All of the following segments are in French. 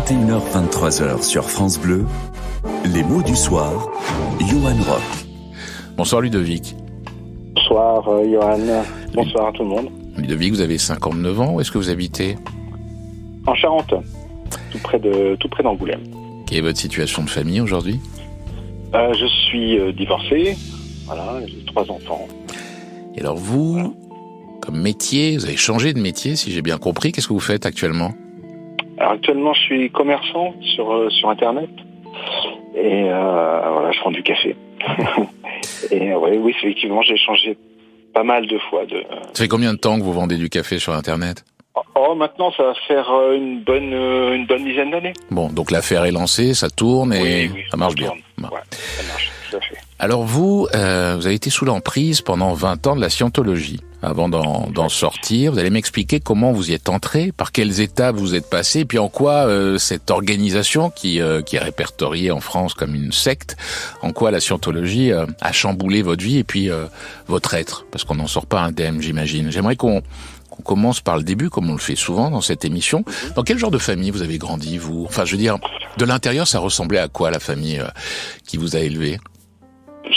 21h, 23h sur France Bleu, les mots du soir, Johan Rock. Bonsoir Ludovic. Bonsoir Johan, bonsoir à tout le monde. Ludovic, vous avez 59 ans, où est-ce que vous habitez ? En Charente, tout près d'Angoulême. Quelle est votre situation de famille aujourd'hui ? Je suis divorcé, voilà, j'ai 3 enfants. Et alors vous, comme métier, vous avez changé de métier si j'ai bien compris, qu'est-ce que vous faites actuellement ? Alors actuellement je suis commerçant sur Internet et voilà, je vends du café. Et oui, effectivement j'ai changé pas mal de fois. Ça fait combien de temps que vous vendez du café sur Internet ? Maintenant ça va faire une bonne dizaine d'années. Bon, donc l'affaire est lancée, ça tourne et oui, ça marche bien. Ouais, ça marche, tout à fait. Alors vous avez été sous l'emprise pendant 20 ans de la scientologie. Avant d'en sortir, vous allez m'expliquer comment vous y êtes entré, par quelles étapes vous êtes passé, et puis en quoi cette organisation qui est répertoriée en France comme une secte, en quoi la scientologie a chamboulé votre vie et puis votre être, parce qu'on n'en sort pas indemne, j'imagine. J'aimerais qu'on commence par le début, comme on le fait souvent dans cette émission. Dans quel genre de famille vous avez grandi, vous ? Enfin, je veux dire, de l'intérieur, ça ressemblait à quoi, la famille qui vous a élevé ?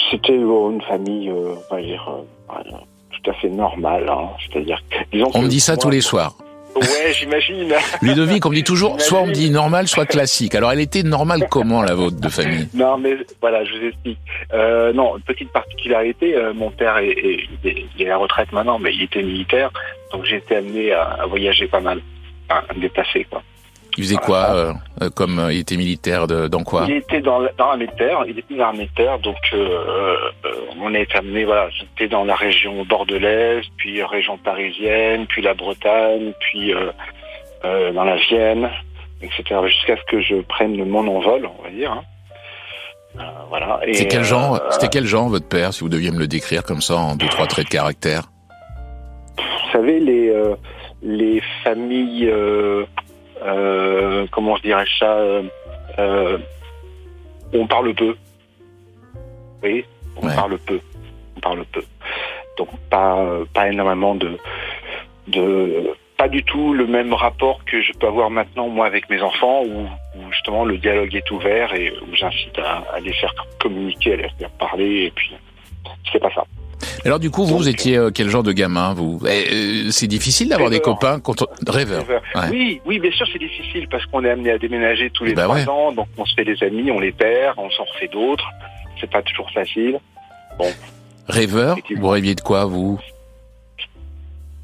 C'était une famille, on va dire, tout à fait normale. Hein. C'est-à-dire, disons on me dit ça tous les soirs. Ouais, j'imagine. Ludovic, on me dit toujours, soit on me dit normal, soit classique. Alors, elle était normale comment, la vôtre de famille ? Non, mais voilà, je vous explique. Non, petite particularité, mon père il est à la retraite maintenant, mais il était militaire, donc j'ai été amené à voyager pas mal, à me déplacer, quoi. Il faisait quoi, comme il était militaire, dans quoi ? Il était dans l'armée de terre, donc on a été amené, voilà, j'étais dans la région bordelaise, puis région parisienne, puis la Bretagne, puis dans la Vienne, etc., jusqu'à ce que je prenne mon envol, on va dire. Hein. Voilà. Et, c'était quel genre, votre père, si vous deviez me le décrire comme ça, en 2-3 traits de caractère ? Vous savez, les familles... comment je dirais ça, on parle peu. Oui, on parle peu. Donc pas énormément pas du tout le même rapport que je peux avoir maintenant moi avec mes enfants où justement le dialogue est ouvert et où j'incite à les faire communiquer, à les faire parler, et puis c'est pas ça. Alors du coup, vous étiez quel genre de gamin, vous ? C'est difficile d'avoir des copains rêveurs. Ouais. Oui, bien sûr, c'est difficile parce qu'on est amené à déménager tous les 3 ans, donc on se fait des amis, on les perd, on s'en refait d'autres. C'est pas toujours facile. Bon. Rêveur ? Vous rêviez de quoi, vous ?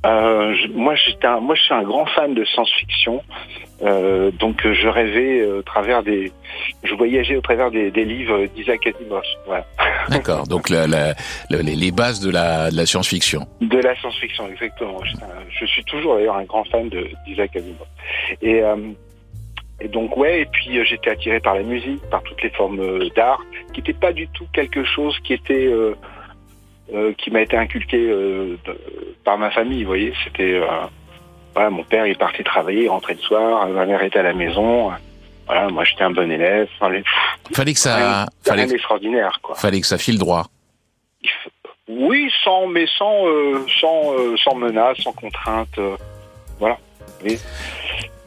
Moi, je suis un grand fan de science-fiction, donc je rêvais je voyageais au travers des livres d'Isaac Asimov. Voilà. D'accord, donc les bases de la science-fiction. De la science-fiction, exactement. Je suis toujours d'ailleurs un grand fan d'Isaac Asimov. Et donc et puis j'étais attiré par la musique, par toutes les formes d'art, qui n'étaient pas du tout quelque chose qui était qui m'a été inculqué par ma famille, vous voyez. C'était mon père il est parti travailler, il rentrait le soir, ma mère était à la maison. Voilà, moi j'étais un bon élève. Fallait extraordinaire, quoi. Fallait que ça file droit. Oui, sans menace, sans contrainte. Voilà. Oui.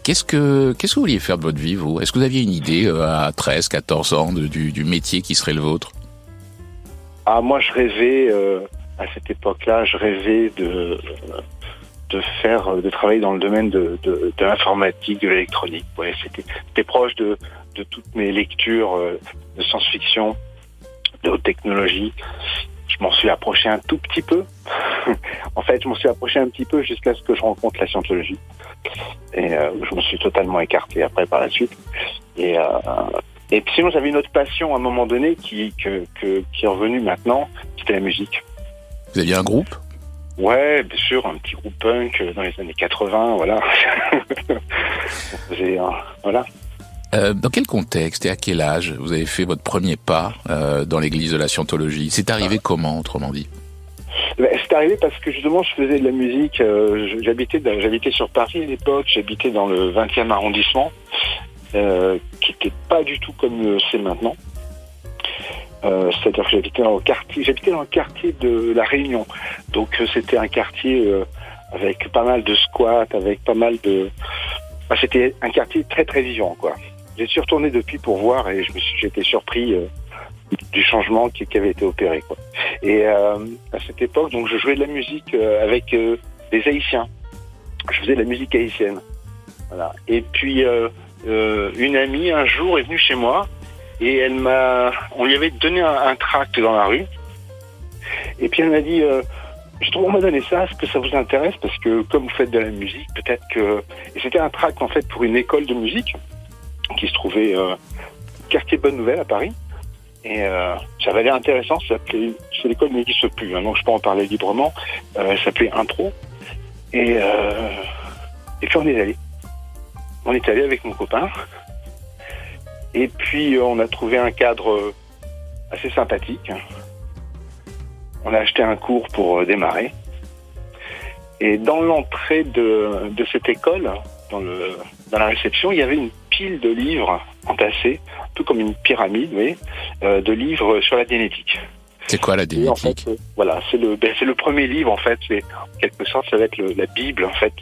Qu'est-ce que vous vouliez faire de votre vie, vous ? Est-ce que vous aviez une idée à 13, 14 ans du métier qui serait le vôtre ? Ah, moi je rêvais, à cette époque-là, de travailler dans le domaine de l'informatique, de l'électronique. Ouais, c'était proche de toutes mes lectures de science-fiction, de haute technologie. Je m'en suis approché un tout petit peu. En fait, je m'en suis approché un petit peu jusqu'à ce que je rencontre la scientologie. Et je me suis totalement écarté après par la suite. Et puis sinon, j'avais une autre passion à un moment donné qui est revenue maintenant, c'était la musique. Vous aviez un groupe ? Ouais, bien sûr, un petit groupe punk dans les années 80, voilà. On faisait, voilà. Dans quel contexte et à quel âge vous avez fait votre premier pas dans l'église de la scientologie ? C'est arrivé comment, autrement dit ? C'est arrivé parce que justement je faisais de la musique, j'habitais sur Paris à l'époque, j'habitais dans le 20e arrondissement, qui n'était pas du tout comme c'est maintenant. C'est-à-dire que j'habitais dans le quartier de La Réunion. Donc c'était un quartier avec pas mal de squats, avec pas mal de c'était un quartier très très vivant, quoi. J'y suis retourné depuis pour voir et j'ai été surpris du changement qui avait été opéré, quoi. Et à cette époque, donc, je jouais de la musique avec des Haïtiens. Je faisais de la musique haïtienne. Voilà. Et puis une amie un jour est venue chez moi et on lui avait donné un tract dans la rue. Et puis elle m'a dit, on m'a donné ça, est-ce que ça vous intéresse? Parce que comme vous faites de la musique, peut-être que... Et c'était un tract en fait pour une école de musique qui se trouvait quartier Bonne Nouvelle à Paris. Et ça avait l'air intéressant, c'est l'école mais n'existe plus, hein, donc je peux en parler librement. Elle s'appelait Impro. Et puis on est allé. On est allé avec mon copain. Et puis on a trouvé un cadre assez sympathique. On a acheté un cours pour démarrer. Et dans l'entrée de cette école, dans la réception, il y avait une pile de livres entassés, un peu comme une pyramide, oui, de livres sur la génétique. C'est quoi la génétique? En fait, voilà, c'est le premier livre, en fait. C'est, en quelque sorte, ça va être la Bible, en fait,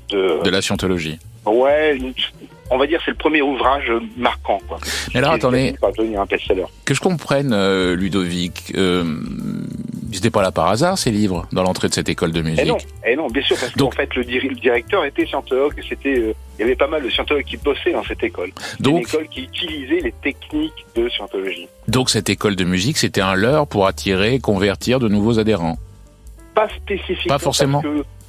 de la scientologie. Ouais, on va dire c'est le premier ouvrage marquant, quoi. Mais alors, attendez, va devenir un best-seller. Que je comprenne, Ludovic, ils n'étaient pas là par hasard, ces livres, dans l'entrée de cette école de musique? Eh non, bien sûr, parce qu'en fait, le directeur était scientologue, et il y avait pas mal de scientologues qui bossaient dans cette école. Donc, une école qui utilisait les techniques de scientologie. Donc, cette école de musique, c'était un leurre pour attirer, convertir de nouveaux adhérents? Pas spécifiquement. Pas forcément.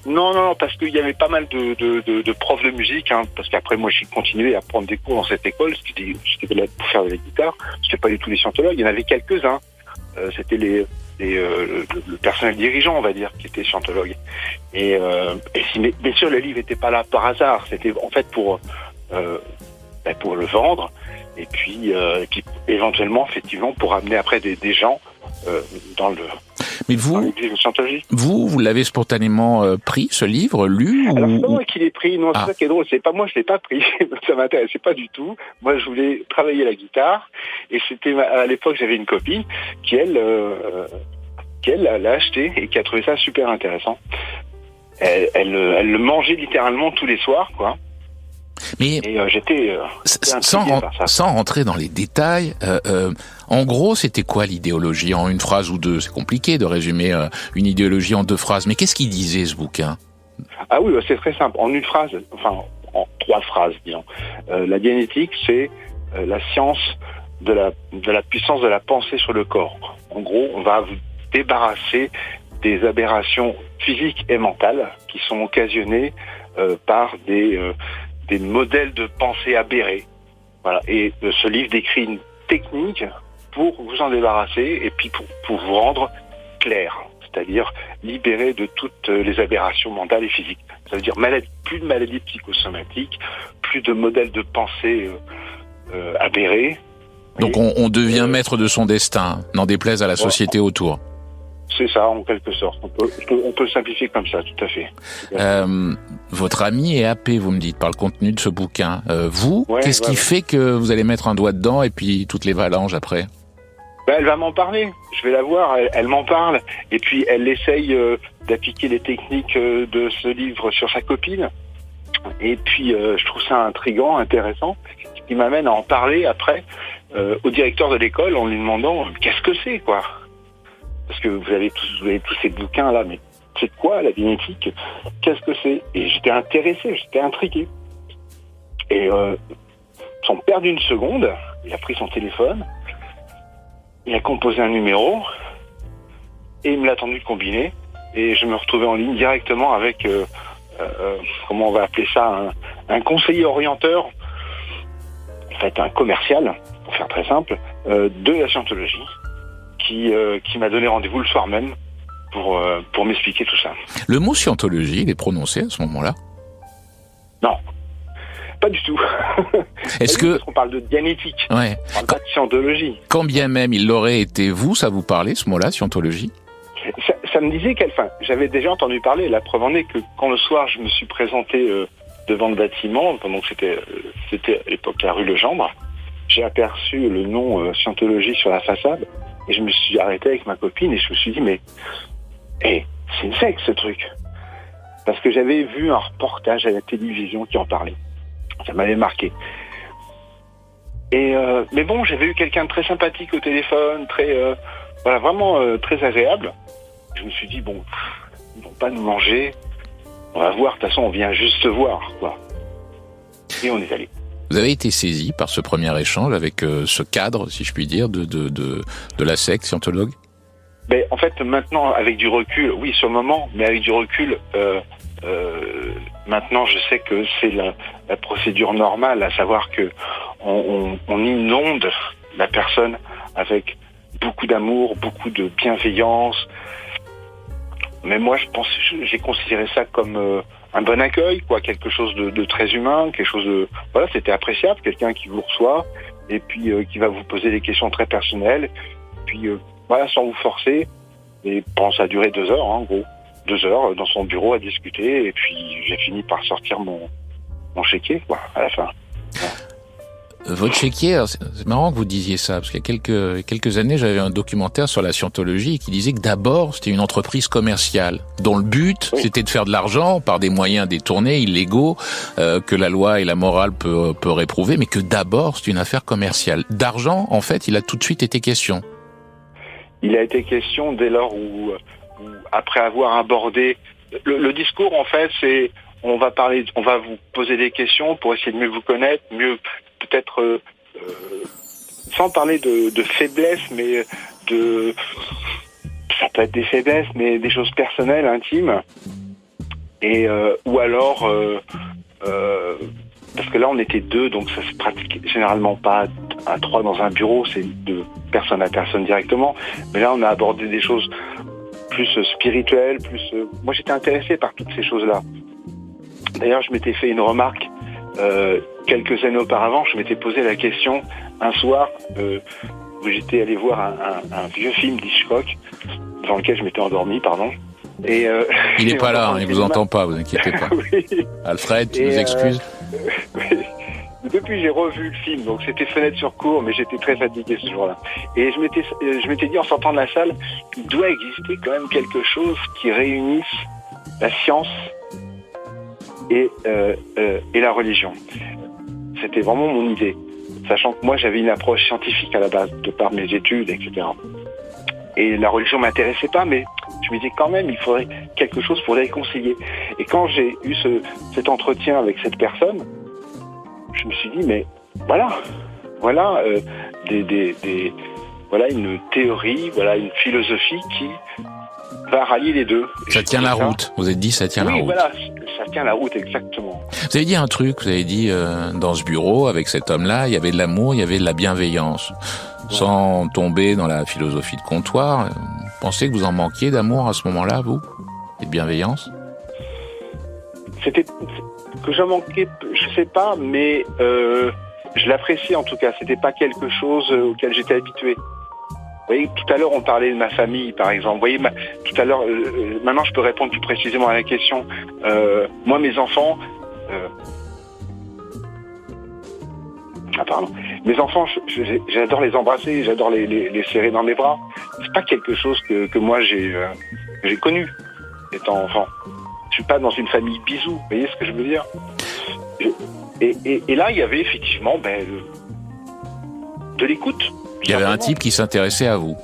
Non, parce qu'il y avait pas mal de profs de musique, hein, parce qu'après moi j'ai continué à prendre des cours dans cette école, c'était là pour faire de la guitare, c'était pas du tout les scientologues, il y en avait quelques-uns, c'était le personnel dirigeant, on va dire, qui était scientologue. Et bien sûr le livre n'était pas là par hasard, c'était en fait pour le vendre, et puis éventuellement, effectivement, pour amener après des gens dans le... Mais vous l'avez spontanément pris, ce livre, lu? Alors, c'est pas moi qui l'ai pris, non, c'est ça qui est drôle, c'est pas moi, je l'ai pas pris, ça m'intéressait pas du tout. Moi, je voulais travailler la guitare, et c'était, à l'époque, j'avais une copine qui, elle l'a acheté, et qui a trouvé ça super intéressant. Elle le mangeait littéralement tous les soirs, quoi. Mais et j'étais sans rentrer dans les détails, en gros, c'était quoi l'idéologie en une phrase ou deux? C'est compliqué de résumer une idéologie en 2 phrases. Mais qu'est-ce qu'il disait, ce bouquin? Ah oui, c'est très simple. En une phrase, enfin en 3 phrases, disons. La génétique, c'est la science de la puissance de la pensée sur le corps. En gros, on va vous débarrasser des aberrations physiques et mentales qui sont occasionnées par des modèles de pensée aberrés. Voilà. Et ce livre décrit une technique pour vous en débarrasser et puis pour vous rendre clair, c'est-à-dire libéré de toutes les aberrations mentales et physiques. Ça veut dire plus de maladies psychosomatiques, plus de modèles de pensée aberrés. Donc on devient maître de son destin, n'en déplaise à la société autour. C'est ça, en quelque sorte. On peut simplifier comme ça, tout à fait. Votre ami est happé, vous me dites, par le contenu de ce bouquin. Qu'est-ce qui fait que vous allez mettre un doigt dedans et puis toutes les phalanges après? Elle va m'en parler. Je vais la voir, elle m'en parle. Et puis elle essaye d'appliquer les techniques de ce livre sur sa copine. Et puis je trouve ça intriguant, intéressant, ce qui m'amène à en parler après au directeur de l'école en lui demandant qu'est-ce que c'est, quoi. Parce que vous avez tous ces bouquins là, mais c'est quoi la génétique? Qu'est-ce que c'est? Et j'étais intéressé, j'étais intrigué. Et sans perdre une seconde, il a pris son téléphone, il a composé un numéro, et il me l'a tendu combiné, et je me retrouvais en ligne directement avec, comment on va appeler ça, un conseiller orienteur, en fait un commercial, pour faire très simple, de la scientologie. Qui m'a donné rendez-vous le soir même pour m'expliquer tout ça. Le mot scientologie, il est prononcé à ce moment-là? Non, pas du tout. Est-ce que... Parce qu'on parle de génétique, ouais. On parle pas de scientologie. Quand bien même il l'aurait été vous, ça vous parlait ce mot-là, scientologie? Ça me disait j'avais déjà entendu parler. La preuve en est que quand le soir je me suis présenté devant le bâtiment, pendant que c'était à l'époque la rue Legendre, j'ai aperçu le nom scientologie sur la façade. Et je me suis arrêté avec ma copine et je me suis dit, mais c'est une secte ce truc. parce que j'avais vu un reportage à la télévision qui en parlait. Ça m'avait marqué. Et mais bon, j'avais eu quelqu'un de très sympathique au téléphone, vraiment très agréable. Je me suis dit bon, ils vont pas nous manger. On va voir. De toute façon, on vient juste se voir, quoi. Et on est allé. Vous avez été saisi par ce premier échange avec ce cadre, si je puis dire, de la secte scientologue? Ben, en fait, maintenant, avec du recul, oui, sur le moment, mais avec du recul, maintenant, je sais que c'est la procédure normale, à savoir que on inonde la personne avec beaucoup d'amour, beaucoup de bienveillance. Mais moi, j'ai considéré ça comme un bon accueil, quoi, quelque chose de très humain, quelque chose de, voilà, c'était appréciable, quelqu'un qui vous reçoit et puis qui va vous poser des questions très personnelles, puis voilà, sans vous forcer. Et bon, ça a duré 2 heures, en gros, 2 heures dans son bureau à discuter, et puis j'ai fini par sortir mon chéquier, quoi, à la fin. Ouais. Votre chéquier, alors c'est marrant que vous disiez ça, parce qu'il y a quelques années, j'avais un documentaire sur la scientologie qui disait que d'abord, c'était une entreprise commerciale, dont le but, c'était de faire de l'argent par des moyens détournés, illégaux, que la loi et la morale peut réprouver, mais que d'abord, c'est une affaire commerciale. D'argent, en fait, il a tout de suite été question. Il a été question dès lors où après avoir abordé... Le discours, en fait, c'est... On va vous poser des questions pour essayer de mieux vous connaître, mieux peut-être sans parler de faiblesse, mais ça peut être des faiblesses, mais des choses personnelles, intimes, et ou alors parce que là on était 2, donc ça se pratique généralement pas à 3 dans un bureau, c'est de personne à personne directement, mais là on a abordé des choses plus spirituelles, moi j'étais intéressé par toutes ces choses-là. D'ailleurs, je m'étais fait une remarque quelques années auparavant. Je m'étais posé la question un soir où j'étais allé voir un vieux film d'Hitchcock dans lequel je m'étais endormi, pardon. Et il n'est pas là, il vous entend pas, vous inquiétez pas. Oui. Alfred, tu nous excuses. Oui. Depuis, j'ai revu le film, donc c'était Fenêtre sur cour, mais j'étais très fatigué ce jour-là. Et je m'étais dit en sortant de la salle, il doit exister quand même quelque chose qui réunisse la science et la religion. C'était vraiment mon idée, sachant que moi j'avais une approche scientifique à la base, de par mes études, etc. Et la religion m'intéressait pas, mais je me disais quand même il faudrait quelque chose pour les réconcilier. Et quand j'ai eu cet entretien avec cette personne, je me suis dit mais voilà une théorie, voilà une philosophie qui va rallier les deux. Ça tient la route. Vous avez dit ça tient la route. Oui, voilà, ça tient la route, exactement. Vous avez dit un truc, vous avez dit dans ce bureau, avec cet homme-là, il y avait de l'amour, il y avait de la bienveillance. Ouais. Sans tomber dans la philosophie de comptoir, vous pensez que vous en manquiez d'amour à ce moment-là, vous? Et de bienveillance? C'était que j'en manquais, je sais pas, mais je l'appréciais en tout cas. C'était pas quelque chose auquel j'étais habitué. Vous voyez, tout à l'heure, on parlait de ma famille, par exemple. Vous voyez, tout à l'heure, maintenant, je peux répondre plus précisément à la question. Moi, mes enfants... Mes enfants, j'adore les embrasser, j'adore les serrer dans mes bras. C'est pas quelque chose que moi, j'ai connu, étant enfant. Je suis pas dans une famille bisous, vous voyez ce que je veux dire? Et là, il y avait effectivement de l'écoute. Il y avait un type qui s'intéressait à vous.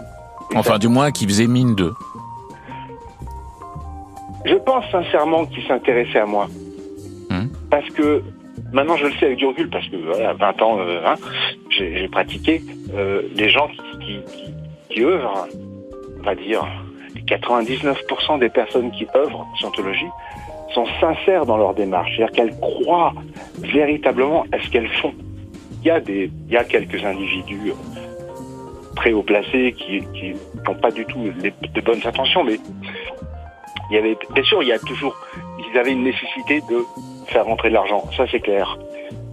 Enfin, du moins, qui faisait mine d'eux. Je pense sincèrement qu'il s'intéressait à moi. Parce que, maintenant je le sais avec du recul, parce que voilà, 20 ans, j'ai pratiqué, les gens qui œuvrent, on va dire, 99% des personnes qui œuvrent en scientologie sont sincères dans leur démarche. C'est-à-dire qu'elles croient véritablement à ce qu'elles font. Il y a quelques individus très haut placés qui n'ont pas du tout de bonnes intentions, mais bien sûr, ils avaient une nécessité de faire rentrer de l'argent, ça c'est clair.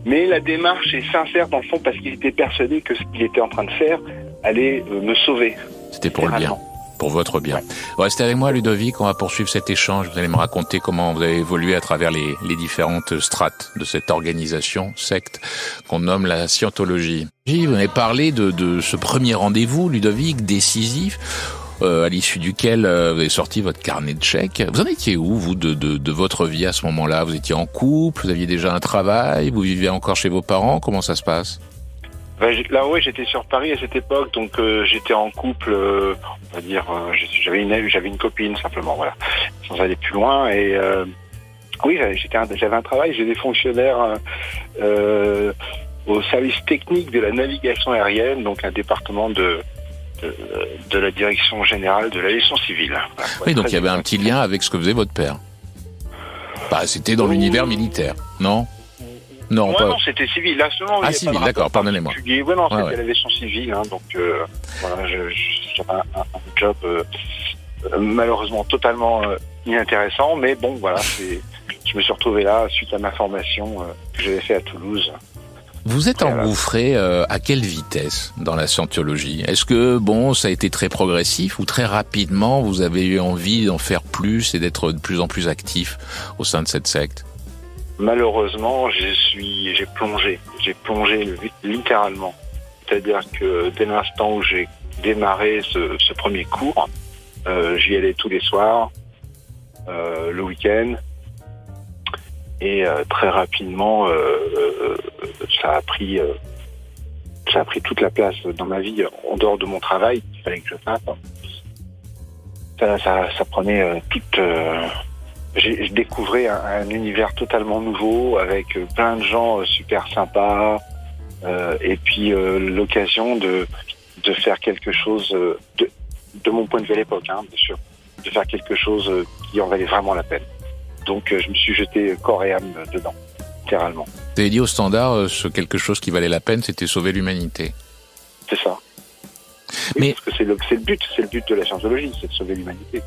Mais la démarche est sincère dans le fond parce qu'ils étaient persuadés que ce qu'il était en train de faire allait me sauver. C'était pour le bien, pour votre bien. Ouais. Restez avec moi, Ludovic, on va poursuivre cet échange. Vous allez me raconter comment vous avez évolué à travers les différentes strates de cette organisation, secte, qu'on nomme la scientologie. Vous m'avez parlé de ce premier rendez-vous, Ludovic, décisif, à l'issue duquel vous avez sorti votre carnet de chèques. Vous en étiez où, vous, de votre vie à ce moment-là? Vous étiez en couple, vous aviez déjà un travail, vous viviez encore chez vos parents? Comment ça se passe? Là, ouais, j'étais sur Paris à cette époque, donc j'étais en couple, on va dire, j'avais une copine simplement, voilà, sans aller plus loin. Et oui, j'avais un travail, j'étais fonctionnaire au service technique de la navigation aérienne, donc un département de la direction générale de l'aviation civile. Voilà, oui, donc il y avait un petit lien avec ce que faisait votre père. Bah, c'était dans l'univers militaire, non? Non, ouais, pas... non, c'était civil. Là, seulement, ah, civil, d'accord, pardonnez-moi. Ouais, non, c'était l'aviation civile, hein, donc voilà, j'avais un job malheureusement totalement inintéressant, mais bon, voilà, je me suis retrouvé là suite à ma formation que j'avais fait à Toulouse. Vous êtes engouffré à quelle vitesse dans la scientologie? Est-ce que, bon, ça a été très progressif ou très rapidement vous avez eu envie d'en faire plus et d'être de plus en plus actif au sein de cette secte? Malheureusement, j'ai plongé littéralement. C'est-à-dire que dès l'instant où j'ai démarré ce premier cours, j'y allais tous les soirs, le week-end, et très rapidement, ça a pris toute la place dans ma vie en dehors de mon travail. Il fallait que je fasse. Ça prenait toute. Je découvrais un univers totalement nouveau avec plein de gens super sympas et puis l'occasion de faire quelque chose de mon point de vue à l'époque, hein, bien sûr, de faire quelque chose qui en valait vraiment la peine. Donc je me suis jeté corps et âme dedans, littéralement. Vous avez dit au Standard, ce quelque chose qui valait la peine, c'était sauver l'humanité. C'est ça. Oui, mais parce que c'est le but de la scientologie, c'est de sauver l'humanité.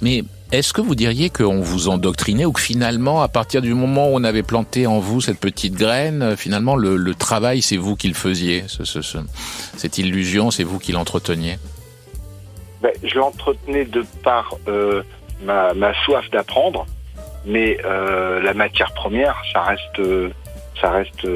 Mais est-ce que vous diriez qu'on vous endoctrinait ou que finalement, à partir du moment où on avait planté en vous cette petite graine, finalement le travail, c'est vous qui le faisiez, cette illusion, c'est vous qui l'entreteniez? Je l'entretenais de par ma soif d'apprendre, mais la matière première, ça reste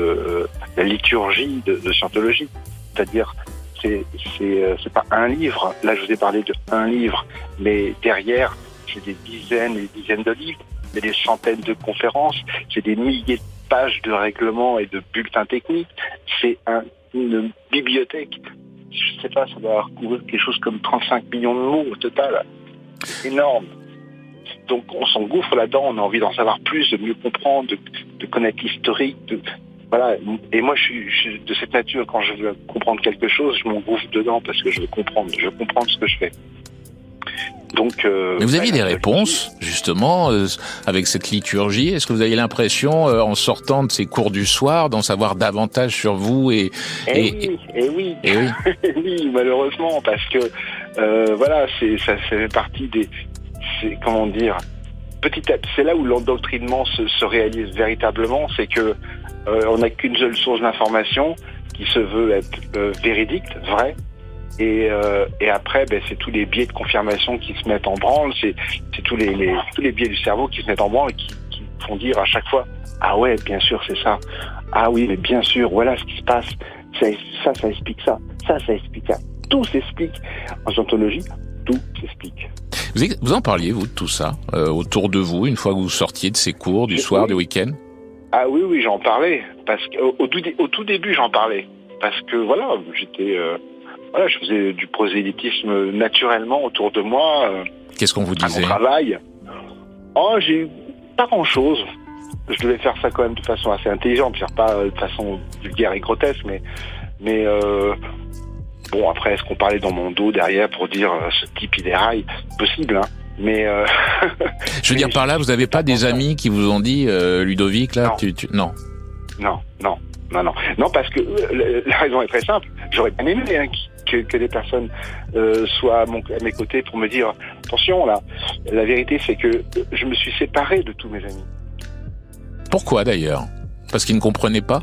la liturgie de scientologie, c'est-à-dire c'est pas un livre. Là, je vous ai parlé de un livre, mais derrière, c'est des dizaines et des dizaines de livres, c'est des centaines de conférences, c'est des milliers de pages de règlements et de bulletins techniques. C'est une bibliothèque. Je sais pas, ça doit recouvrir quelque chose comme 35 millions de mots au total. C'est énorme. Donc, on s'engouffre là-dedans, on a envie d'en savoir plus, de mieux comprendre, de connaître l'historique, voilà. Et moi, je suis de cette nature. Quand je veux comprendre quelque chose, je m'engouffre dedans parce que je veux comprendre ce que je fais. Donc, mais vous aviez des réponses, justement, avec cette liturgie. Est-ce que vous aviez l'impression, en sortant de ces cours du soir, d'en savoir davantage sur vous oui, oui, malheureusement, parce que voilà, ça fait partie comment dire, petit à petit, c'est là où l'endoctrinement se réalise véritablement, c'est que on n'a qu'une seule source d'information qui se veut être véridique, vraie. Et après, c'est tous les biais de confirmation qui se mettent en branle, c'est tous les biais du cerveau qui se mettent en branle et qui font dire à chaque fois, ah ouais, bien sûr, c'est ça. Ah oui, mais bien sûr, voilà ce qui se passe. Ça explique ça. Ça explique ça. Tout s'explique. En scientologie, tout s'explique. Vous en parliez, vous, de tout ça, autour de vous, une fois que vous sortiez de ces cours du soir, du week-end? Ah oui, j'en parlais. Parce qu'au tout début, j'en parlais. Parce que voilà, je faisais du prosélytisme naturellement autour de moi. Qu'est-ce qu'on vous disait? À mon travail. J'ai pas grand-chose. Je devais faire ça quand même de façon assez intelligente, pas de façon vulgaire et grotesque, mais bon, après, est-ce qu'on parlait dans mon dos derrière pour dire ce type il déraille? Possible, hein. Mais je veux dire par là, vous n'avez pas des amis qui vous ont dit Ludovic là, non. Non, parce que la raison est très simple. J'aurais bien aimé que des personnes soient à mes côtés pour me dire attention là. La vérité, c'est que je me suis séparé de tous mes amis. Pourquoi d'ailleurs? Parce qu'ils ne comprenaient pas?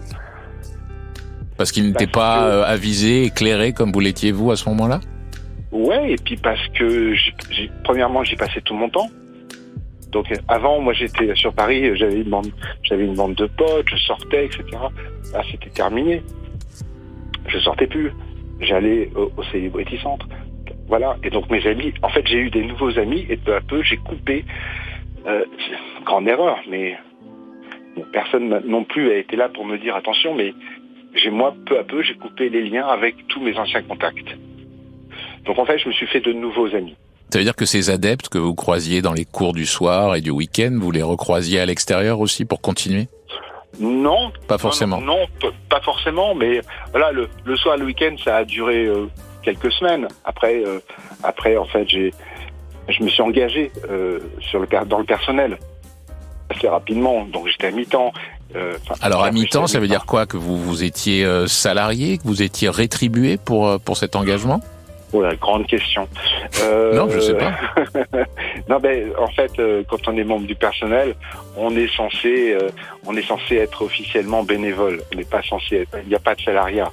Parce qu'ils n'étaient pas avisés, éclairés comme vous l'étiez vous à ce moment-là? Ouais, et puis parce que premièrement, j'y passais tout mon temps. Donc avant, moi j'étais sur Paris, j'avais une bande de potes, je sortais, etc. Là, c'était terminé. Je sortais plus. J'allais au Celebrity Centre. Voilà. Et donc mes amis, en fait, j'ai eu des nouveaux amis et peu à peu, j'ai coupé. Grande erreur, mais personne non plus a été là pour me dire attention, mais peu à peu, j'ai coupé les liens avec tous mes anciens contacts. Donc en fait, je me suis fait de nouveaux amis. Ça veut dire que ces adeptes que vous croisiez dans les cours du soir et du week-end, vous les recroisiez à l'extérieur aussi pour continuer ? Non. Pas forcément. Non, pas forcément, mais voilà, le soir, le week-end, ça a duré quelques semaines. Après, en fait, je me suis engagé dans le personnel assez rapidement, donc j'étais à mi-temps. Alors à mi-temps, ça veut dire quoi ? Que vous étiez salarié, que vous étiez rétribué pour cet engagement ? Oh la grande question. Non, je sais pas. Non, en fait, quand on est membre du personnel, on est censé être officiellement bénévole. On n'est pas censé être. Il n'y a pas de salariat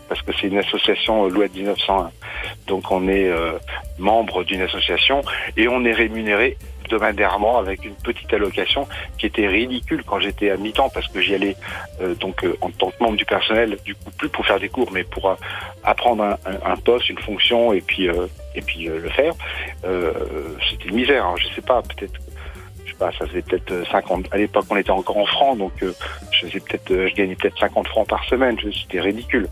parce que c'est une association loi de 1901. Donc on est membre d'une association et on est rémunéré hebdomadairement avec une petite allocation qui était ridicule quand j'étais à mi-temps parce que j'y allais en tant que membre du personnel, du coup plus pour faire des cours mais pour apprendre un poste, une fonction et puis le faire. C'était une misère, hein, je sais pas, ça faisait peut-être 50. À l'époque, on était encore en francs, donc je gagnais peut-être 50 francs par semaine. C'était ridicule.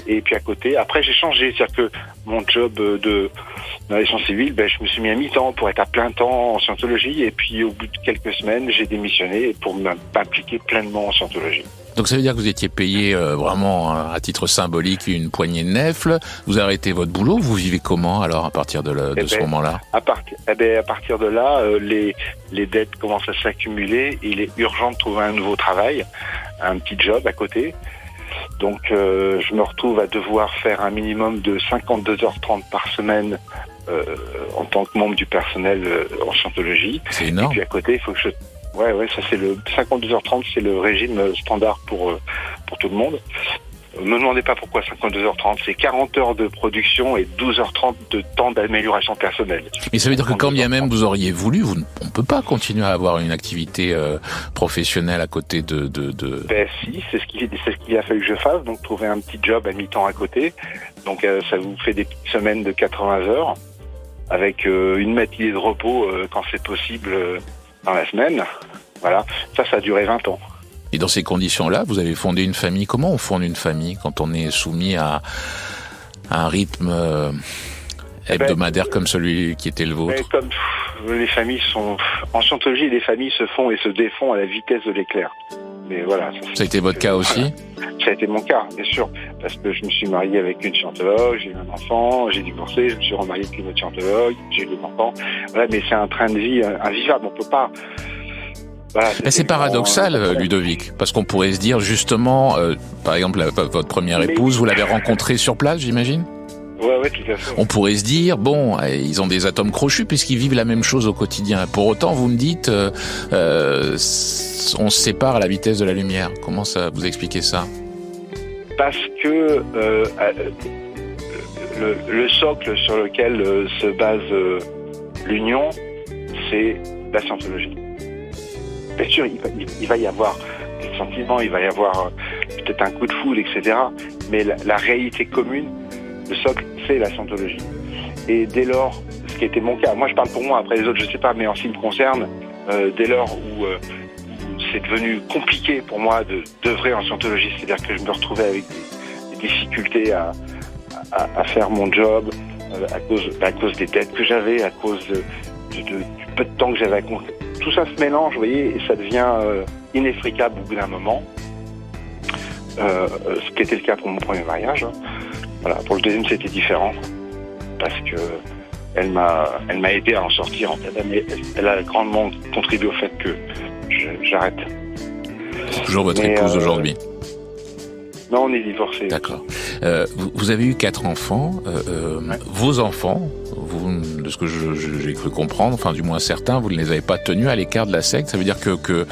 Et puis à côté, après j'ai changé, c'est-à-dire que mon job dans l'aviation civile, je me suis mis à mi-temps pour être à plein temps en scientologie. Et puis au bout de quelques semaines, j'ai démissionné pour m'impliquer pleinement en scientologie. Donc ça veut dire que vous étiez payé vraiment à titre symbolique une poignée de nèfles. Vous arrêtez votre boulot. Vous vivez comment alors à partir de ce moment-là ? À partir de là, les dettes commencent à s'accumuler. Il est urgent de trouver un nouveau travail, un petit job à côté. Donc je me retrouve à devoir faire un minimum de 52h30 par semaine en tant que membre du personnel en scientologie. C'est énorme. Et puis à côté, il faut que ça c'est le 52h30, c'est le régime standard pour tout le monde. Ne me demandez pas pourquoi 52h30, c'est 40 heures de production et 12h30 de temps d'amélioration personnelle. Mais ça veut dire que quand bien même vous auriez voulu, on ne peut pas continuer à avoir une activité professionnelle à côté de... Si, c'est ce qu'il a fallu que je fasse, donc trouver un petit job à mi-temps à côté. Donc ça vous fait des petites semaines de 80 heures, avec une matinée de repos quand c'est possible dans la semaine. Voilà, ça a duré 20 ans. Et dans ces conditions-là, vous avez fondé une famille. Comment on fonde une famille quand on est soumis à un rythme hebdomadaire comme celui qui était le vôtre ? Comme les familles sont... En scientologie, les familles se font et se défont à la vitesse de l'éclair. Mais voilà. Ça a été votre cas aussi ? Ça a été mon cas, bien sûr. Parce que je me suis marié avec une scientologue, j'ai eu un enfant, j'ai divorcé, je me suis remarié avec une autre scientologue, j'ai eu 2 enfants. Voilà, mais c'est un train de vie invivable. On peut pas... Voilà, c'est paradoxal, Ludovic, parce qu'on pourrait se dire justement, par exemple, votre première épouse, vous l'avez rencontrée sur place, j'imagine ? Ouais, tout à fait. On pourrait se dire, bon, ils ont des atomes crochus puisqu'ils vivent la même chose au quotidien. Pour autant, vous me dites, on se sépare à la vitesse de la lumière. Comment ça, vous expliquez ça ? Parce que le socle sur lequel se base l'union, c'est la scientologie. Bien sûr, il va y avoir des sentiments, il va y avoir peut-être un coup de foudre, etc. Mais la réalité commune, le socle, c'est la scientologie. Et dès lors, ce qui était mon cas, moi je parle pour moi, après les autres je sais pas, mais en ce qui me concerne, dès lors où c'est devenu compliqué pour moi d'œuvrer en scientologie, c'est-à-dire que je me retrouvais avec des difficultés à faire mon job, à cause des dettes que j'avais, à cause du peu de temps que j'avais à compter. Tout ça se mélange, vous voyez, et ça devient ineffricable au bout d'un moment. Ce qui était le cas pour mon premier mariage. Voilà, pour le deuxième, c'était différent. Parce que elle m'a aidé à en sortir, en fait. Elle a grandement contribué au fait que j'arrête. C'est toujours votre épouse aujourd'hui ? Non, on est divorcés. D'accord. Vous avez eu 4 enfants. Ouais. Vos enfants, de ce que j'ai cru comprendre, enfin du moins certains, vous ne les avez pas tenus à l'écart de la secte. Ça veut dire que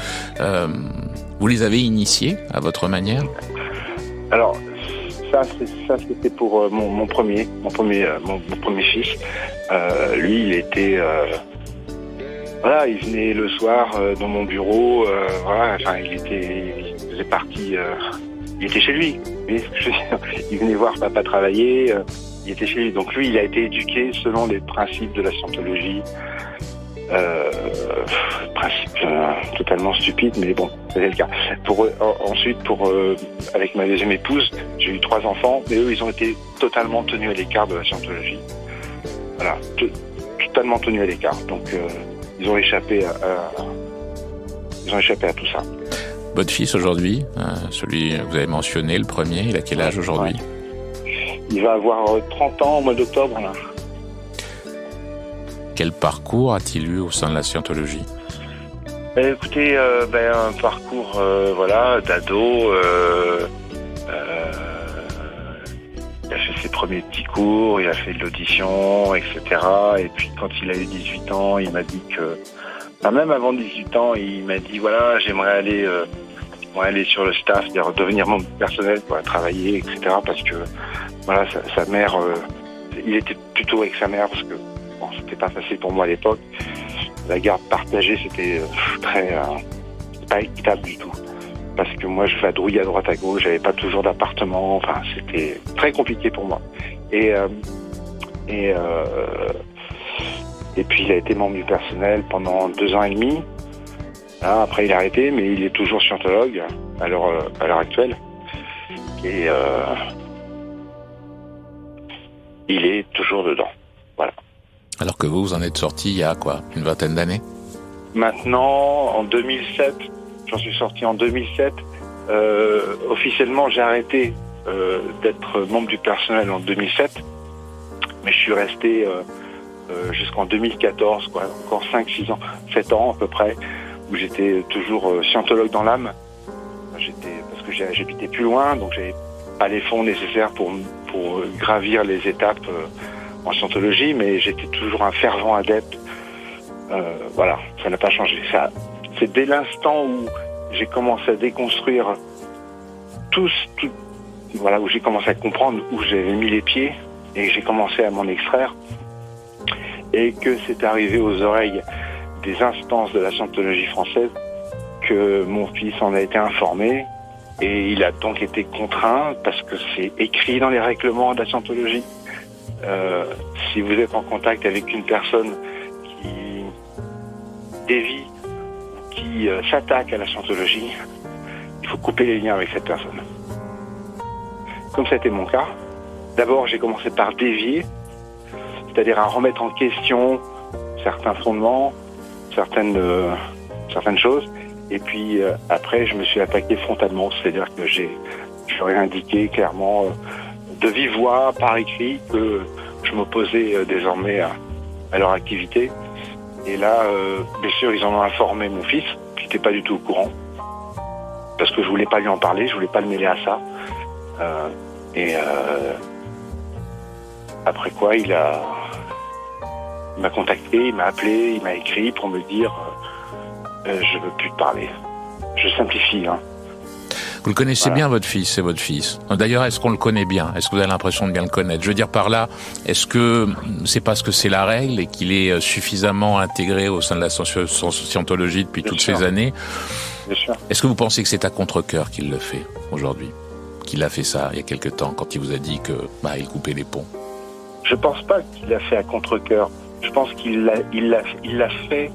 vous les avez initiés à votre manière ? Alors, ça c'était pour mon premier fils. Lui, il était... voilà, il venait le soir dans mon bureau. Voilà, enfin, il faisait partie... il était chez lui. Il venait voir papa travailler. Il était chez lui. Donc lui, il a été éduqué selon les principes de la scientologie. Principe totalement stupide, mais bon, c'était le cas. Ensuite, avec ma deuxième épouse, j'ai eu 3 enfants, mais eux, ils ont été totalement tenus à l'écart de la scientologie. Voilà, totalement tenus à l'écart. Donc, ils ont échappé à tout ça. Votre fils aujourd'hui, celui que vous avez mentionné, le premier, il a quel âge aujourd'hui ? Il va avoir 30 ans au mois d'octobre, là. Quel parcours a-t-il eu au sein de la scientologie ? Écoutez, un parcours d'ado. Il a fait ses premiers petits cours, il a fait de l'audition, etc. Et puis quand il a eu 18 ans, il m'a dit que... même avant 18 ans, il m'a dit, voilà, j'aimerais aller sur le staff, c'est-à-dire devenir membre personnel pour travailler, etc. Parce que, voilà, sa mère... il était plutôt avec sa mère parce que c'était pas facile pour moi à l'époque. La garde partagée, c'était pas équitable du tout. Parce que moi, je vadrouillais à droite à gauche, j'avais pas toujours d'appartement. Enfin, c'était très compliqué pour moi. Et puis, il a été membre du personnel pendant 2 ans et demi. Là, après, il a arrêté, mais il est toujours scientologue à l'heure actuelle. Et il est toujours dedans. Voilà. Alors que vous en êtes sorti il y a une vingtaine d'années ? Maintenant, en 2007, j'en suis sorti en 2007. Officiellement, j'ai arrêté d'être membre du personnel en 2007, mais je suis resté jusqu'en 2014, encore 5, 6 ans, 7 ans à peu près, où j'étais toujours scientologue dans l'âme. Parce que j'habitais plus loin, donc j'avais pas les fonds nécessaires pour gravir les étapes en scientologie, mais j'étais toujours un fervent adepte. Voilà, ça n'a pas changé. C'est dès l'instant où j'ai commencé à déconstruire tout, voilà, où j'ai commencé à comprendre où j'avais mis les pieds et j'ai commencé à m'en extraire, et que c'est arrivé aux oreilles des instances de la scientologie française que mon fils en a été informé, et il a donc été contraint, parce que c'est écrit dans les règlements de la scientologie. Si vous êtes en contact avec une personne qui dévie, qui s'attaque à la scientologie, il faut couper les liens avec cette personne. Comme c'était mon cas, d'abord j'ai commencé par dévier, c'est-à-dire à remettre en question certains fondements, certaines choses, et puis après je me suis attaqué frontalement, c'est-à-dire que j'aurais indiqué clairement de vive voix, par écrit, que je m'opposais désormais à leur activité. Et là, bien sûr, ils en ont informé mon fils, qui n'était pas du tout au courant, parce que je voulais pas lui en parler, je voulais pas le mêler à ça. Après quoi, il m'a contacté, il m'a appelé, il m'a écrit pour me dire je veux plus te parler. Je simplifie, hein. Vous le connaissez bien, votre fils, c'est votre fils. D'ailleurs, est-ce qu'on le connaît bien ? Est-ce que vous avez l'impression de bien le connaître ? Je veux dire par là, est-ce que c'est parce que c'est la règle et qu'il est suffisamment intégré au sein de la scientologie depuis toutes ces années ? Bien sûr. Est-ce que vous pensez que c'est à contre-cœur qu'il le fait aujourd'hui ? Qu'il a fait ça il y a quelque temps, quand il vous a dit que il coupait les ponts ? Je pense pas qu'il l'a fait à contre-cœur. Je pense qu'il l'a fait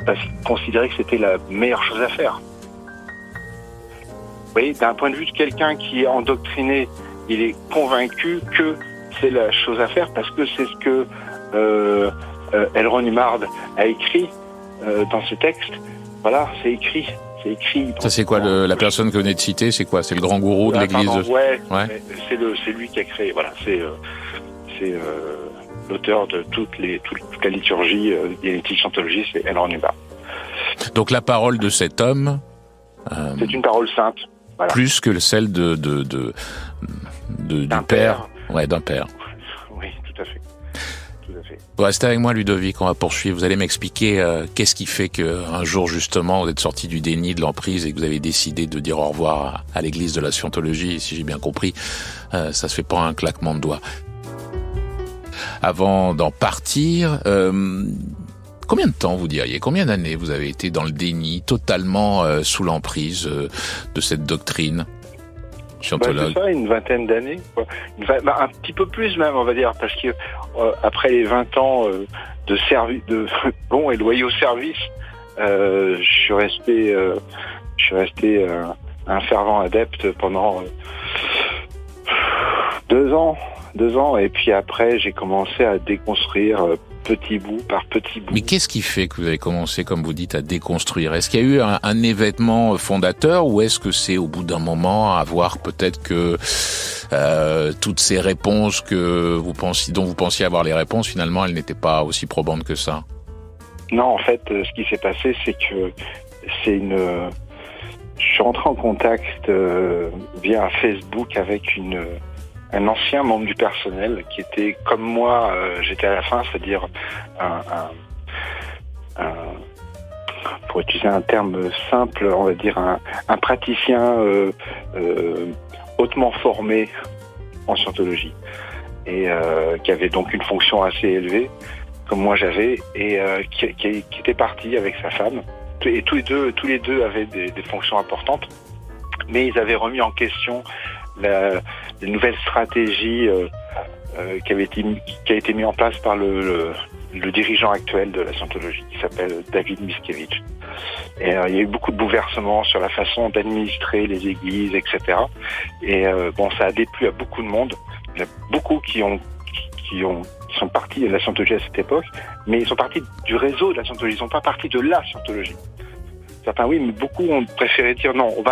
parce qu'il considérait que c'était la meilleure chose à faire. Vous voyez, d'un point de vue de quelqu'un qui est endoctriné, il est convaincu que c'est la chose à faire parce que c'est ce que L. Ron Hubbard a écrit dans ce texte. Voilà, c'est écrit. Ça, c'est quoi la personne que vous venez de citer ? C'est quoi ? C'est le grand gourou de l'Église ? Ouais. C'est lui qui a créé. Voilà, c'est l'auteur de toute la liturgie dianétique scientologie, c'est L. Ron Hubbard. Donc la parole de cet homme, c'est une parole sainte. Voilà. Plus que celle du père. Ouais, d'un père. Oui, tout à fait. Vous restez avec moi, Ludovic, on va poursuivre. Vous allez m'expliquer qu'est-ce qui fait qu'un jour, justement, vous êtes sorti du déni, de l'emprise, et que vous avez décidé de dire au revoir à l'église de la scientologie. Et si j'ai bien compris, ça se fait pas un claquement de doigts. Avant d'en partir, combien de temps, vous diriez, combien d'années vous avez été dans le déni, totalement sous l'emprise de cette doctrine ? scientologue? C'est ça, une vingtaine d'années, quoi. Un petit peu plus même, on va dire, parce que après les 20 ans de service, de bons et loyaux services, je suis resté un fervent adepte pendant 2 ans, et puis après j'ai commencé à déconstruire petit bout par petit bout. Mais qu'est-ce qui fait que vous avez commencé, comme vous dites, à déconstruire? Est-ce qu'il y a eu un événement fondateur, ou est-ce que c'est au bout d'un moment à voir peut-être que toutes ces réponses dont vous pensiez avoir les réponses, finalement, elles n'étaient pas aussi probantes que ça? Non, en fait, ce qui s'est passé, c'est que je suis rentré en contact via Facebook avec un ancien membre du personnel qui était comme moi, j'étais à la fin, c'est-à-dire pour utiliser un terme simple, on va dire un praticien hautement formé en scientologie, et qui avait donc une fonction assez élevée, comme moi j'avais, et qui était parti avec sa femme. Et tous les deux avaient des fonctions importantes, mais ils avaient remis en question la nouvelle stratégie qui a été mise en place par le dirigeant actuel de la Scientologie, qui s'appelle David Miscavige. Et il y a eu beaucoup de bouleversements sur la façon d'administrer les églises, etc. Et ça a déplu à beaucoup de monde. Il y a beaucoup qui sont partis de la Scientologie à cette époque, mais ils sont partis du réseau de la Scientologie, ils sont pas partis de la Scientologie. Certains oui, mais beaucoup ont préféré dire non, on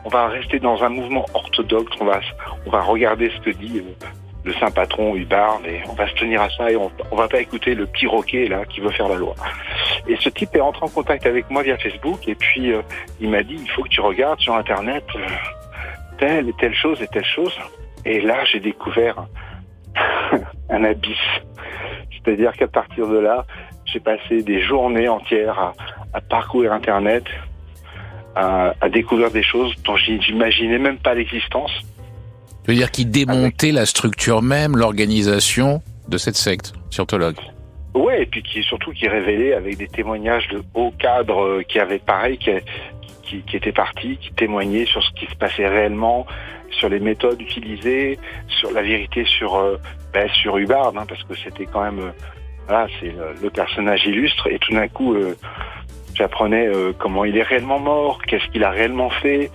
va rester dans un mouvement orthodoxe, on va regarder ce que dit le saint patron Hubbard, et on va se tenir à ça, et on va pas écouter le petit roquet là qui veut faire la loi. Et ce type est rentré en contact avec moi via Facebook, et puis il m'a dit, il faut que tu regardes sur internet telle et telle chose et telle chose. Et là j'ai découvert un abysse. C'est-à-dire qu'à partir de là, j'ai passé des journées entières à parcourir internet, à découvrir des choses dont j'imaginais même pas l'existence. Tu veux dire qu'il démontait la structure même, l'organisation de cette secte scientologue? Ouais, et puis surtout qui révélait avec des témoignages de hauts cadres qui avaient pareil, qui étaient partis, qui témoignaient sur ce qui se passait réellement, sur les méthodes utilisées, sur la vérité sur Hubbard, parce que c'était quand même c'est le personnage illustre, et tout d'un coup j'apprenais comment il est réellement mort, qu'est-ce qu'il a réellement fait,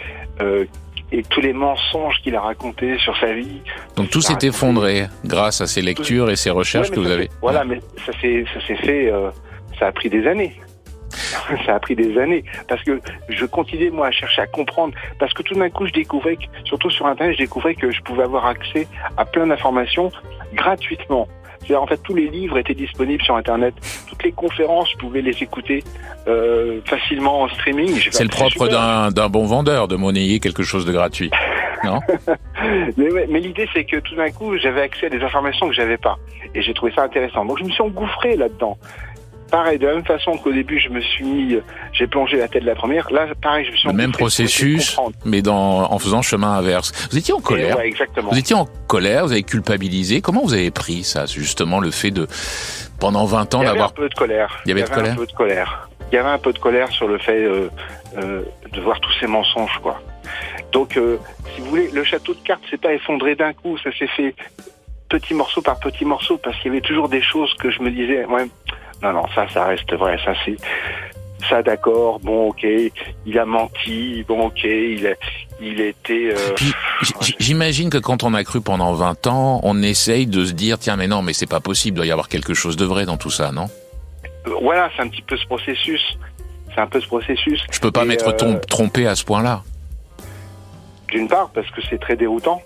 et tous les mensonges qu'il a racontés sur sa vie. Donc tout s'est effondré grâce à ces lectures et ces recherches que vous avez. Voilà, mais ça s'est fait, ça a pris des années. Ça a pris des années, parce que je continuais moi à chercher à comprendre, parce que tout d'un coup je découvrais, surtout sur internet, je découvrais que je pouvais avoir accès à plein d'informations gratuitement. C'est-à-dire, en fait, tous les livres étaient disponibles sur internet, toutes les conférences, je pouvais les écouter facilement en streaming. C'est le propre d'un bon vendeur de monnayer quelque chose de gratuit, non? mais l'idée, c'est que tout d'un coup j'avais accès à des informations que j'avais pas, et j'ai trouvé ça intéressant, donc je me suis engouffré là-dedans. Pareil, de la même façon qu'au début, j'ai plongé la tête de la première. Là, pareil, je me suis le même processus, mais en faisant chemin inverse. Vous étiez en colère. Ouais, exactement. Vous étiez en colère, vous avez culpabilisé. Comment vous avez pris ça, justement, le fait de, pendant 20 ans, d'avoir... Il y avait un peu de colère. Il y avait un peu de colère. Il y avait un peu de colère sur le fait de voir tous ces mensonges, quoi. Donc, si vous voulez, le château de cartes s'est pas effondré d'un coup. Ça s'est fait petit morceau par petit morceau, parce qu'il y avait toujours des choses que je me disais... Ouais, non, ça reste vrai, ça d'accord, bon ok, il a menti, bon ok, il était... Puis, j'imagine que quand on a cru pendant 20 ans, on essaye de se dire, tiens mais non, mais c'est pas possible, il doit y avoir quelque chose de vrai dans tout ça, non? Voilà, c'est un petit peu ce processus, Je peux pas m'être trompé à ce point-là. D'une part, parce que c'est très déroutant.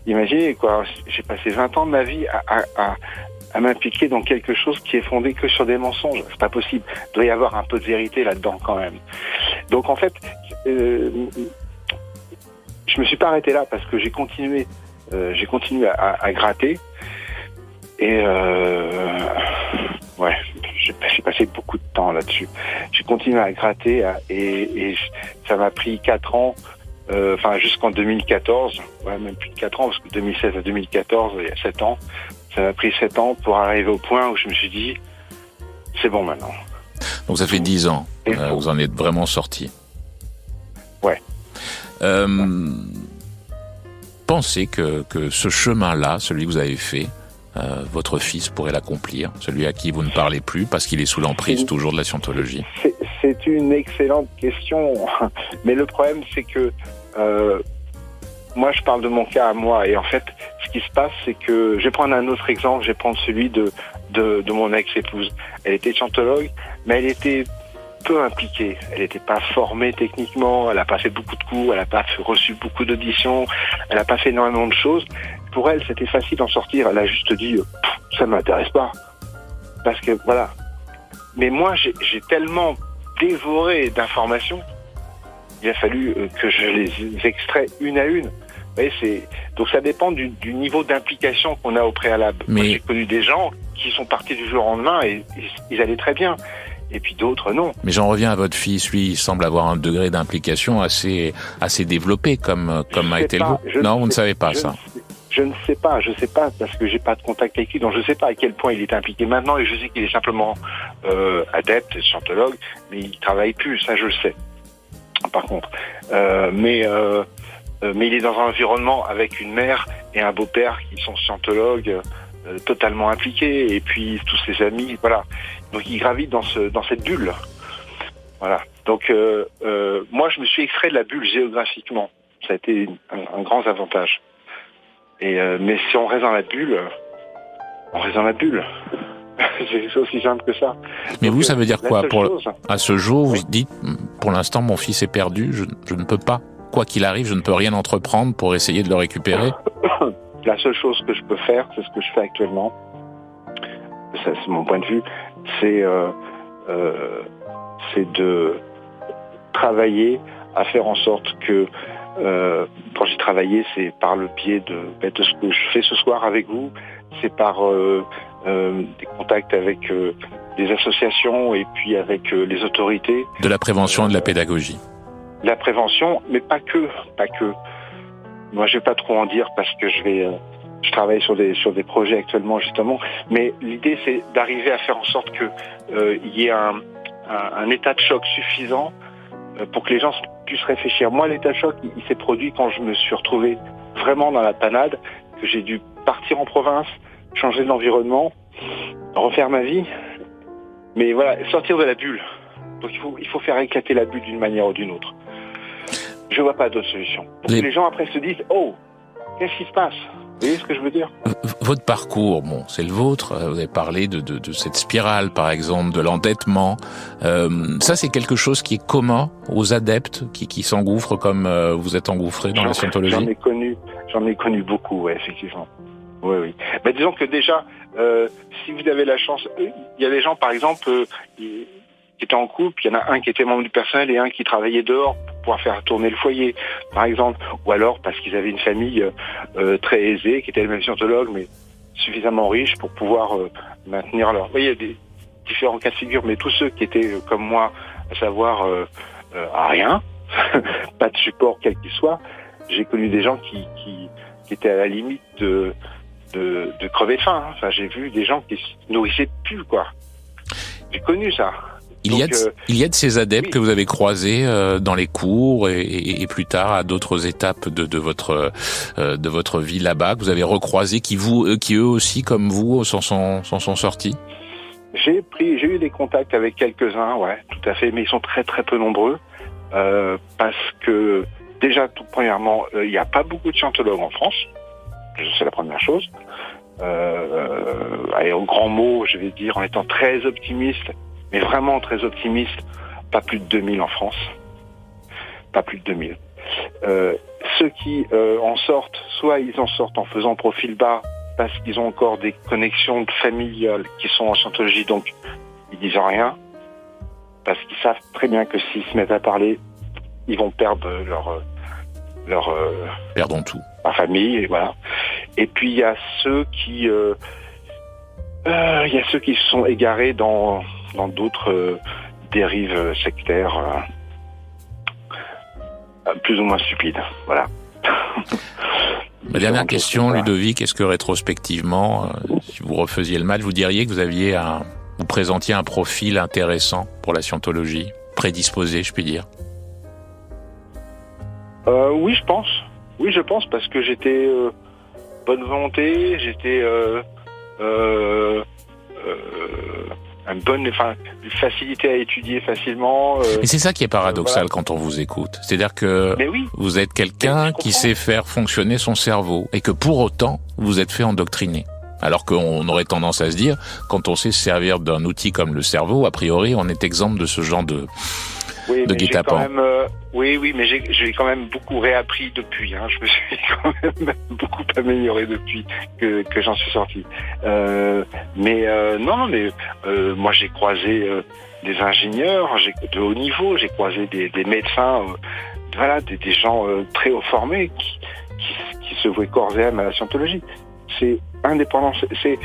Imaginez, quoi, j'ai passé 20 ans de ma vie à m'impliquer dans quelque chose qui est fondé que sur des mensonges. C'est pas possible. Il doit y avoir un peu de vérité là-dedans quand même. Donc en fait, je me suis pas arrêté là, parce que j'ai continué à gratter, et j'ai passé beaucoup de temps là-dessus. J'ai continué à gratter et ça m'a pris 4 ans, jusqu'en 2014, même plus de 4 ans, parce que 2016 à 2014, il y a 7 ans. Ça m'a pris 7 ans pour arriver au point où je me suis dit, c'est bon maintenant. Donc ça fait 10 ans, vous en êtes vraiment sorti. Ouais. pensez que ce chemin-là, celui que vous avez fait, votre fils pourrait l'accomplir, celui à qui vous ne parlez plus parce qu'il est sous l'emprise toujours de la scientologie? C'est une excellente question, mais le problème c'est que moi je parle de mon cas à moi, et en fait ce qui se passe c'est que, je vais prendre un autre exemple, je vais prendre celui de mon ex-épouse. Elle était scientologue, mais elle était peu impliquée, elle n'était pas formée techniquement, elle n'a pas fait beaucoup de cours, elle n'a pas reçu beaucoup d'auditions, elle n'a pas fait énormément de choses. Pour elle, c'était facile d'en sortir. Elle a juste dit ça ne m'intéresse pas. Parce que voilà. Mais moi, j'ai tellement dévoré d'informations, il a fallu que je les extrais une à une. Vous voyez, donc ça dépend du niveau d'implication qu'on a au préalable. Mais... Moi, j'ai connu des gens qui sont partis du jour au lendemain et ils allaient très bien. Et puis d'autres, non. Mais j'en reviens à votre fils. Lui, il semble avoir un degré d'implication assez développé, comme a été le vôtre. Non, vous ne savez pas ça. Je ne sais pas, parce que j'ai pas de contact avec lui, donc je ne sais pas à quel point il est impliqué maintenant, et je sais qu'il est simplement adepte, scientologue, mais il travaille plus, ça je le sais. Par contre, mais il est dans un environnement avec une mère et un beau-père qui sont scientologues, totalement impliqués, et puis tous ses amis, voilà. Donc il gravite dans cette bulle, voilà. Donc moi je me suis extrait de la bulle géographiquement, ça a été un grand avantage. Mais si on reste dans la bulle, on reste dans la bulle. C'est aussi simple que ça. Mais donc, vous, ça veut dire quoi à ce jour, oui. Vous dites, pour l'instant, mon fils est perdu, je ne peux pas, quoi qu'il arrive, je ne peux rien entreprendre pour essayer de le récupérer? La seule chose que je peux faire, c'est ce que je fais actuellement, ça, c'est mon point de vue, c'est de travailler à faire en sorte que, quand j'ai travaillé, c'est par le biais de ce que je fais ce soir avec vous, c'est par des contacts avec des associations et puis avec les autorités. De la prévention et de la pédagogie. La prévention, mais pas que. Moi, je vais pas trop en dire parce que je travaille sur des projets actuellement justement. Mais l'idée, c'est d'arriver à faire en sorte que il y ait un état de choc suffisant pour que les gens puissent réfléchir. Moi, l'état de choc, il s'est produit quand je me suis retrouvé vraiment dans la panade, que j'ai dû partir en province, changer d'environnement, refaire ma vie. Mais voilà, sortir de la bulle. Donc il faut faire éclater la bulle d'une manière ou d'une autre. Je vois pas d'autre solution. Les gens après se disent, oh, qu'est-ce qui se passe? Vous voyez ce que je veux dire? Votre parcours, bon, c'est le vôtre. Vous avez parlé de cette spirale, par exemple, de l'endettement. Ça, c'est quelque chose qui est commun aux adeptes qui s'engouffrent comme vous êtes engouffré dans la scientologie? J'en ai connu beaucoup, ouais, effectivement. Oui. Mais disons que déjà, si vous avez la chance, il y a des gens, par exemple, qui étaient en couple, il y en a un qui était membre du personnel et un qui travaillait dehors pour pouvoir faire tourner le foyer, par exemple. Ou alors parce qu'ils avaient une famille très aisée, qui était le même scientologue, mais suffisamment riche pour pouvoir maintenir leur... Vous voyez, il y a des différents cas de figure, mais tous ceux qui étaient comme moi, à savoir à rien, pas de support quel qu'il soit, j'ai connu des gens qui étaient à la limite de crever de faim. Enfin, j'ai vu des gens qui se nourrissaient plus, quoi. J'ai connu ça. Il y a de ces adeptes, oui, que vous avez croisés dans les cours et plus tard à d'autres étapes de votre vie là-bas, que vous avez recroisés, qui eux aussi, comme vous, s'en sont sortis? J'ai eu des contacts avec quelques-uns, ouais, tout à fait, mais ils sont très très peu nombreux, parce que déjà, tout premièrement, il n'y a pas beaucoup de scientologues en France. C'est la première chose. Allez, au grand mot, je vais dire, en étant très optimiste, mais vraiment très optimiste, pas plus de 2000 en France. Pas plus de 2000. Ceux qui en sortent, soit ils en sortent en faisant profil bas, parce qu'ils ont encore des connexions familiales qui sont en scientologie, donc ils disent rien, parce qu'ils savent très bien que s'ils se mettent à parler, ils vont perdre perdons tout. La famille, et voilà. Et puis il y a ceux qui se sont égarés dans d'autres dérives sectaires plus ou moins stupides. Voilà. Ma dernière question, Ludovic, est-ce que rétrospectivement, si vous refaisiez le match, vous diriez que vous présentiez un profil intéressant pour la scientologie, prédisposé, je puis dire? Oui, je pense. Oui, je pense, parce que j'étais bonne volonté, j'étais une facilité à étudier facilement. Et c'est ça qui est paradoxal quand on vous écoute. C'est-à-dire que vous êtes quelqu'un qui sait faire fonctionner son cerveau et que pour autant, vous êtes fait endoctriner. Alors qu'on aurait tendance à se dire, quand on sait se servir d'un outil comme le cerveau, a priori, on est exempt de ce genre de guet-apens. Oui, mais j'ai quand même beaucoup réappris depuis. Je me suis quand même beaucoup amélioré depuis que j'en suis sorti. Moi j'ai croisé des ingénieurs de haut niveau, j'ai croisé des médecins, des gens très haut formés qui se vouaient corps et âme à la scientologie. C'est indépendant, c'est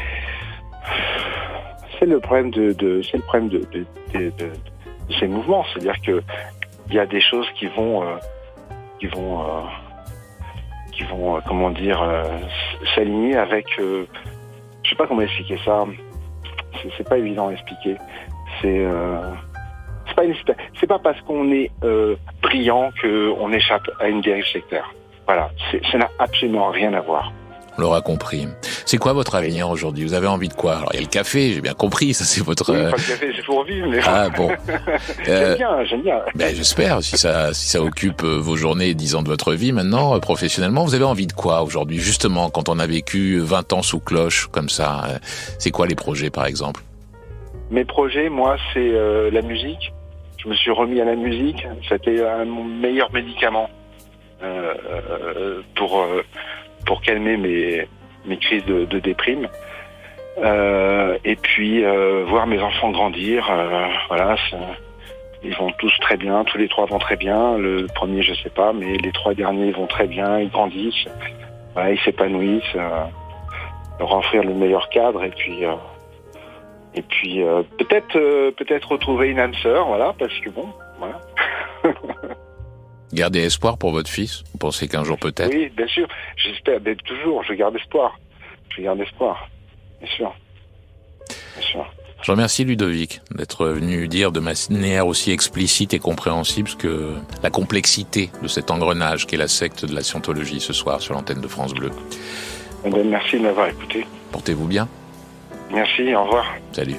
le problème de ces mouvements, c'est-à-dire que il y a des choses qui vont s'aligner avec je sais pas comment expliquer ça, c'est pas évident à expliquer, c'est pas parce qu'on est brillant qu'on échappe à une dérive sectaire. Voilà, ça n'a absolument rien à voir. On l'aura compris. C'est quoi votre avenir aujourd'hui? Vous avez envie de quoi? Alors, il y a le café, j'ai bien compris, ça c'est votre... Oui, pas le café, c'est pour vivre, mais... Ah, bon. J'aime bien. Ben, j'espère, si ça occupe vos journées, 10 ans de votre vie maintenant, professionnellement, vous avez envie de quoi aujourd'hui? Justement, quand on a vécu 20 ans sous cloche, comme ça, c'est quoi les projets, par exemple? Mes projets, moi, c'est la musique. Je me suis remis à la musique. C'était mon meilleur médicament pour calmer mes crises de déprime. Et puis voir mes enfants grandir. Ils vont tous très bien, tous les 3 vont très bien. Le premier, je sais pas, mais les 3 derniers vont très bien, ils grandissent. Ils s'épanouissent. Leur offrir le meilleur cadre et puis peut-être retrouver une âme sœur, parce que bon, voilà. Gardez espoir pour votre fils? Vous pensez qu'un jour peut-être? Oui, bien sûr. J'espère, toujours, je garde espoir. Bien sûr. Je remercie Ludovic d'être venu dire de manière aussi explicite et compréhensible que la complexité de cet engrenage qu'est la secte de la scientologie ce soir sur l'antenne de France Bleu. Merci de m'avoir écouté. Portez-vous bien. Merci, au revoir. Salut.